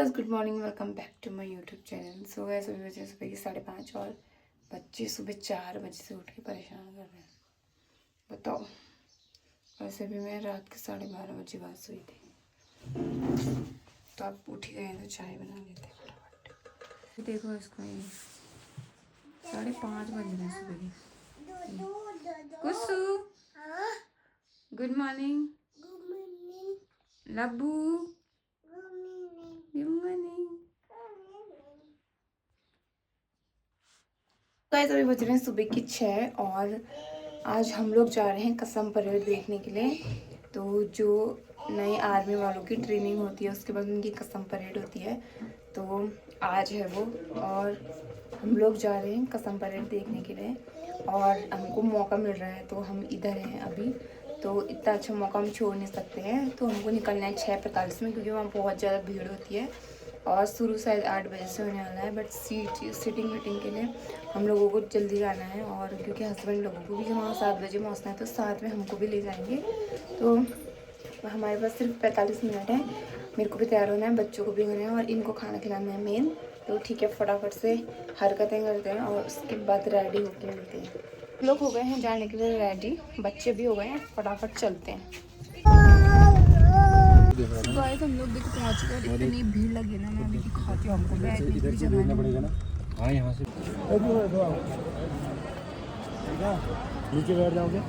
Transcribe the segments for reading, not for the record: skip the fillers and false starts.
Good morning, welcome back to my YouTube channel. So है सुबह बजे सुबह की 5:30 और बच्चे सुबह 4 बजे से उठ के परेशान कर रहे हैं। बताओ, वैसे भी मैं रात के 12:30 बजे बाद सोई थी, तो आप उठ ही गए तो चाय बना लेते फटाफट। देखो इसको, ये 5:30 बज रहे हैं सुबह के। कुसु, गुड मॉर्निंग। लब्बू, गाइस अभी बज रहे हैं सुबह की 6 और आज हम लोग जा रहे हैं कसम परेड देखने के लिए। तो जो नए आर्मी वालों की ट्रेनिंग होती है उसके बाद उनकी कसम परेड होती है, तो आज है वो और हम लोग जा रहे हैं कसम परेड देखने के लिए और हमको मौका मिल रहा है तो हम इधर हैं अभी। तो इतना अच्छा मौका हम छोड़ नहीं सकते हैं, तो हमको निकलना है 6:45 में, क्योंकि वहाँ बहुत ज़्यादा भीड़ होती है और शुरू शायद 8 बजे से होने वाला है। बट सीटिंग वीटिंग के लिए हम लोगों को जल्दी जाना है, और क्योंकि हस्बैंड लोगों को भी वहाँ 7 बजे पहुँचना है तो साथ में हमको भी ले जाएंगे। तो हमारे पास सिर्फ 45 मिनट है, मेरे को भी तैयार होना है, बच्चों को भी होना है और इनको खाना खिलाना है मेन। तो ठीक है, फटाफट से हरकतें करते हैं और उसके बाद रेडी होके मिलते हैं। लोग हो गए हैं जाने के लिए रेडी, बच्चे भी हो गए हैं, फटाफट चलते हैं। गाइस हम लोग देखो पहुंच गए, इतनी भीड़ लगी ना, मैं अभी दिखाती हूँ हमको। बैठने की जगह नहीं पड़ेगा ना। हाँ, यहाँ से नीचे बैठ जाओगे।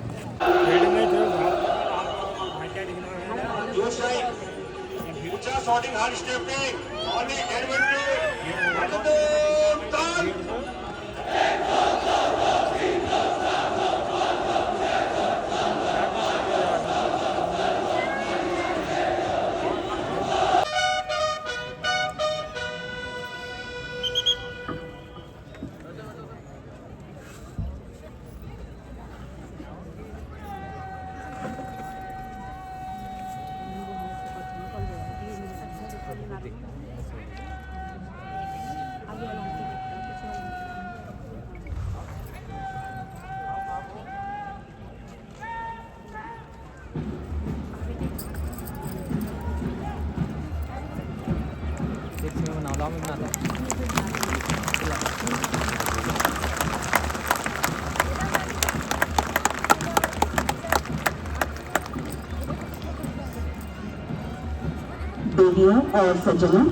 देवियों और सज्जनों,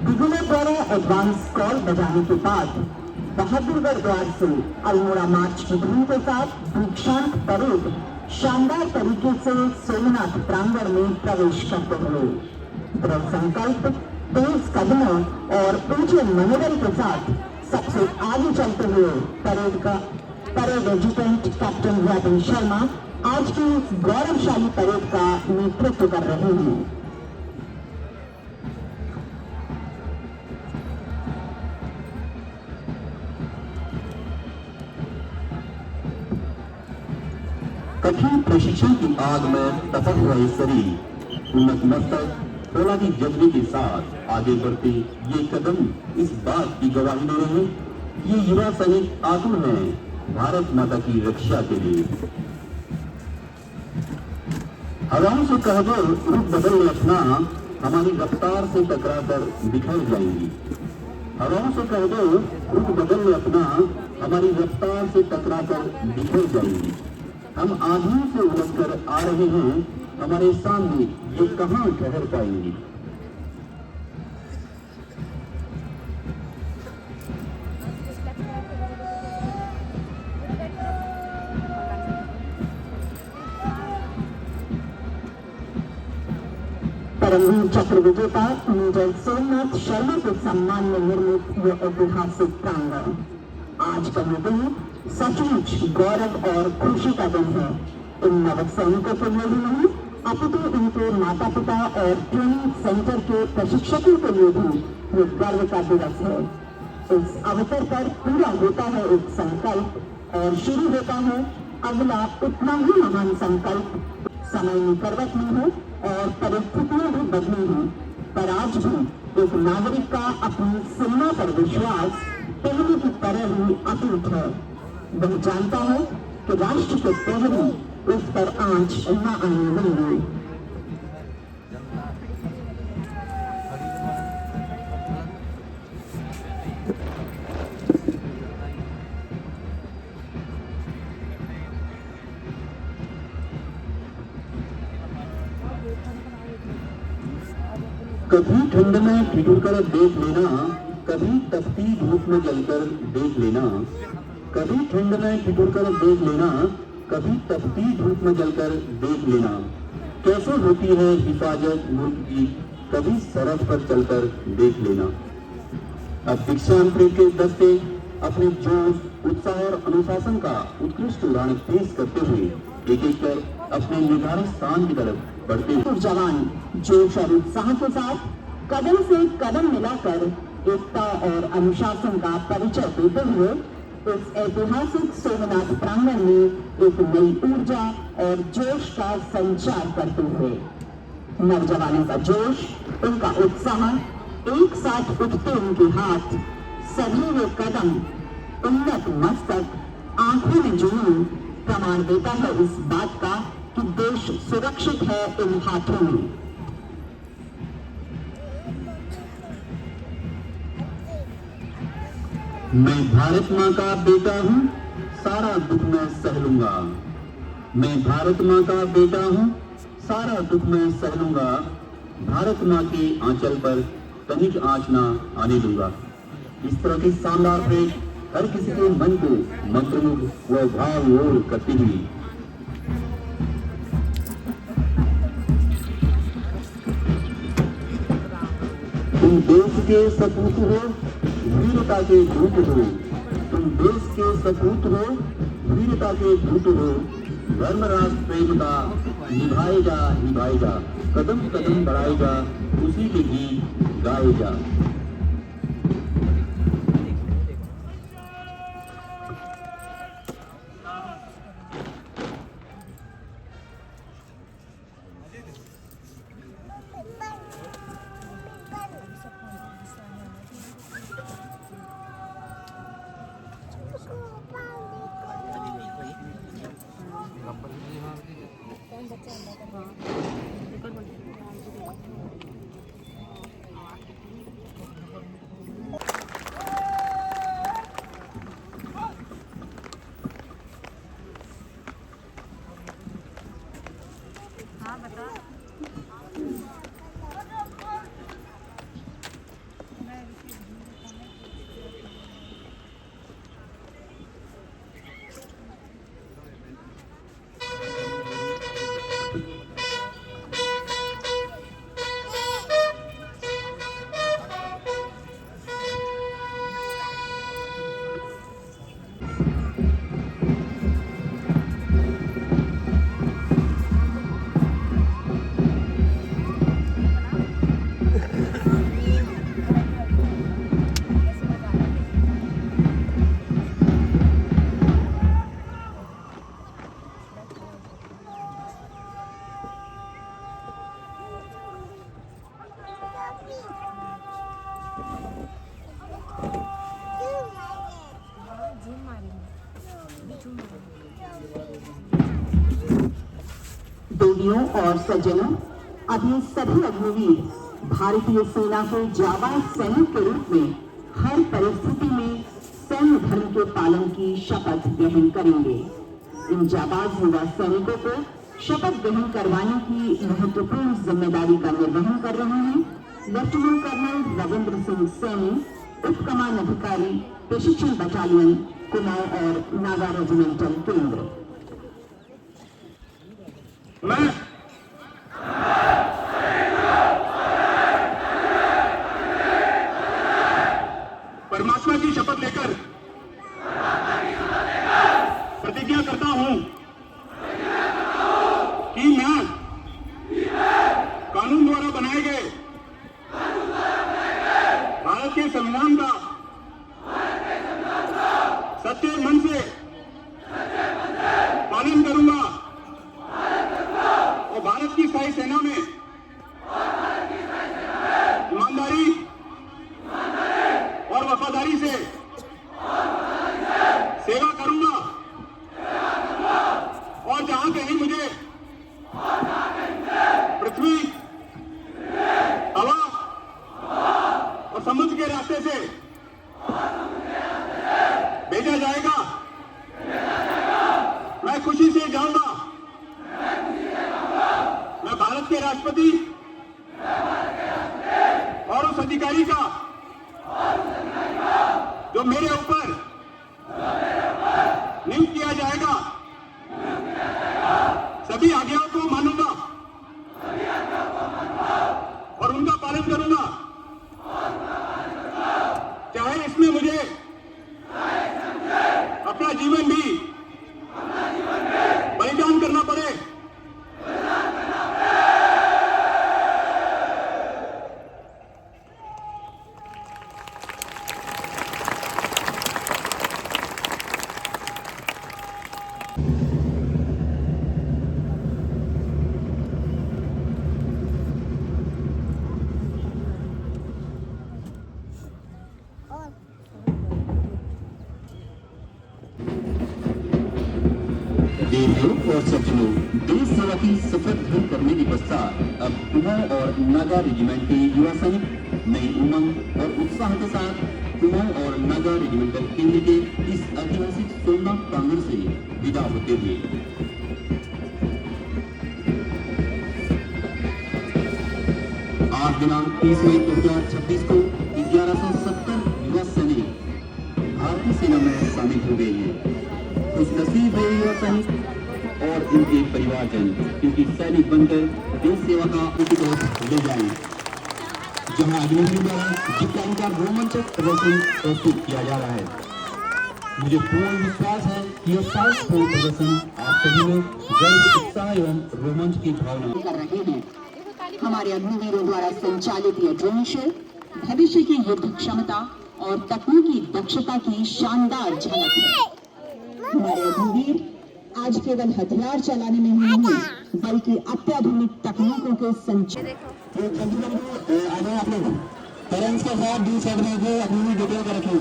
बिगुलर द्वारा एडवांस कॉल बजाने के बाद बहादुरगढ़ द्वार से अल्मोड़ा मार्च की धुन के साथ दीक्षांत परेड शानदार तरीके से सोमनाथ प्रांगण में प्रवेश करते हुए दृढ़ संकल्प, तेज कदमों और ऊंचे मनोबल के साथ सबसे आगे चलते हुए परेड एजुकेंट कैप्टन व्यापन शर्मा आज की इस गौरवशाली परेड का नेतृत्व कर रहे हैं। कठिन प्रशिक्षण की आग में तपक रहे शरीर, उन्नत मस्तक, फौलादी जज्बे के साथ आगे बढ़ते ये कदम इस बात की गवाही दे रहे हैं, ये युवा सैनिक आतुर हैं भारत माता की रक्षा के लिए। हवाओं से कह दो रुख बदल अपना, हमारी रफ्तार से टकराकर बिखर जाएंगी। हवाओं से कह दो रुख बदल अपना, हमारी रफ्तार से टकराकर बिखर जाएंगी। हम आंधियों से उलझ कर आ रहे हैं, हमारे सामने ये कहां ठहर पाएंगी। परमवीर चक्र विजेता मेजर सोमनाथ शर्मा के सम्मान में निर्मित यह ऐतिहासिक प्रांगण आज का ये दिन सचमुच गौरव और खुशी का दिन है। इन नव सैनिकों के लिए ही नहीं, अपितु इनके माता पिता और ट्रेनिंग सेंटर के प्रशिक्षकों के लिए भी ये गर्व का दिवस है। इस अवसर पर पूरा होता है एक संकल्प और शुरू होता है अगला उतना ही महान संकल्प। समय में परिवर्तन है और परिस्थितियां भी बदली हैं, पर आज भी एक नागरिक का अपनी सीमा पर विश्वास पहले की तरह ही अटूट है। वह जानता है कि राष्ट्र के प्रहरी उस पर आंच न आने देंगे। कभी ठंड में ठिठुर कर देख लेना, कभी तपती धूप में जलकर देख लेना, कभी ठंड में ठिठुर कर देख लेना, कभी तपती धूप में जलकर देख लेना, कैसे होती है हिफाजत मुल्क की, कभी सरहद पर चलकर देख लेना। अब दीक्षांत परेड के दस्ते अपने जोश, उत्साह और अनुशासन का उत्कृष्ट उदाहरण पेश करते हुए एक एक कर अपने निर्धारित स्थान की तरफ बढ़ते हुए जवान जोश और उत्साह के साथ कदम से कदम मिलाकर एकता और अनुशासन का परिचय देते हुए इस ऐतिहासिक सोमनाथ प्रांगण में एक नई ऊर्जा और जोश का संचार करते हुए नौजवानों का जोश, उनका उत्साह, एक साथ उठते उनके हाथ, सधीवे कदम, उन्नत मस्तक, आंखों में जुनून प्रमाण देता है इस बात का कि देश सुरक्षित है इन हाथों में। मैं भारत माँ का बेटा हूँ, सारा दुख मैं सह लूंगा। मैं भारत माँ का बेटा हूँ, सारा दुख मैं सह लूंगा। भारत माँ के आंचल पर तनिक आँच ना आने दूंगा। इस तरह की शानदार परेड हर किसी के मन को मंत्रमुग्ध व भावविभोर करती हुई तुम देश के सपूत हो, वीरता के दूत हो। तुम देश के सपूत हो, वीरता के दूत हो। धर्म राष्ट्र प्रेम का निभाए जा, कदम कदम बढ़ाए जा, उसी के गीत गाए जा। देवियों और सज्जनों, अभी सभी अग्निवीर भारतीय सेना के जाबाज सैनिक के रूप में हर परिस्थिति में सैन्य धर्म के पालन की शपथ ग्रहण करेंगे। इन जाबाज युवा सैनिकों को शपथ ग्रहण करवाने की महत्वपूर्ण जिम्मेदारी का निर्वहन कर रहे हैं लेफ्टिनेंट कर्नल रविंद्र सिंह सैनी, उप कमान अधिकारी, प्रशिक्षण बटालियन, कुमाऊं और नागा रेजिमेंटल केंद्र। मैं परमात्मा की शपथ लेकर प्रतिज्ञा करता हूं कि मैं कानून द्वारा बनाए गए भारत के संविधान का सच्चे मन से पालन करूंगा और भारत की स्थायी सेना में ईमानदारी और वफादारी से सेवा करूंगा और जहां कहीं मुझे पृथ्वी, हवा और समुद्र के रास्ते से भेजा जाएगा, मैं खुशी से जाऊंगा। मैं भारत के राष्ट्रपति उस अधिकारी का जो मेरे ऊपर नियुक्त किया जाएगा, सभी आज्ञाओं को मानूंगा और उनका पालन करूंगा, चाहे इसमें मुझे अपना जीवन भी बलिदान करना पड़े। देवियों और सज्जनों, देश सेवा की शपथ ग्रहण करने के पश्चात अब कुमाऊं और नागा रेजिमेंट के युवा सैनिक नई उमंग और उत्साह के साथ कुमाऊं और नागा रेजिमेंटल केंद्र के इस ऐतिहासिक सोमनाथ प्रांगण से विदा होते हुए आज दिनांक 30 मई 2026 को 1170 युवा सैनिक भारतीय सेना में शामिल हो गए हैं। खुशनसीब है युवा सैनिक और इनके परिवारजन, क्योंकि सैनिक बनकर देश सेवा का प्रतिरोध ले जाएं, जहां अग्निवीर द्वारा जिसका इनका रोमांचक प्रदर्शन प्रस्तुत किया जा रहा है। मुझे पूर्ण विश्वास है कि यह साहसपूर्ण प्रदर्शन आप सभी में गर्व, उत्साह एवं रोमांच की भावना कर रहे हैं। हमारे अग्निवीरों द्वारा संचालित यह ड्रोन शो भविष्य की युद्ध क्षमता और तकनीकी दक्षता की शानदार झलक है। हमारे अग्निवीर आज केवल हथियार चलाने में ही नहीं, बल्कि अत्याधुनिक तकनीकों के संचार। पेरेंट्स के साथ दूर साइड में होकर अपनी डिटेल कर रखी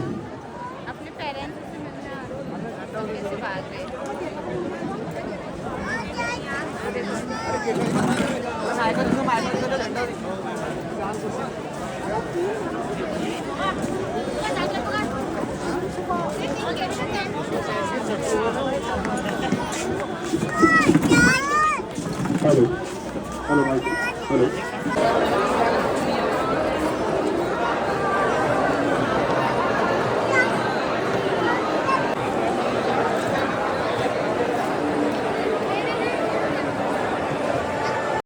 अपने पेरेंट्स से मिलने आ रहे हो, कैसे भाग रहे हेलो हेलो हेलो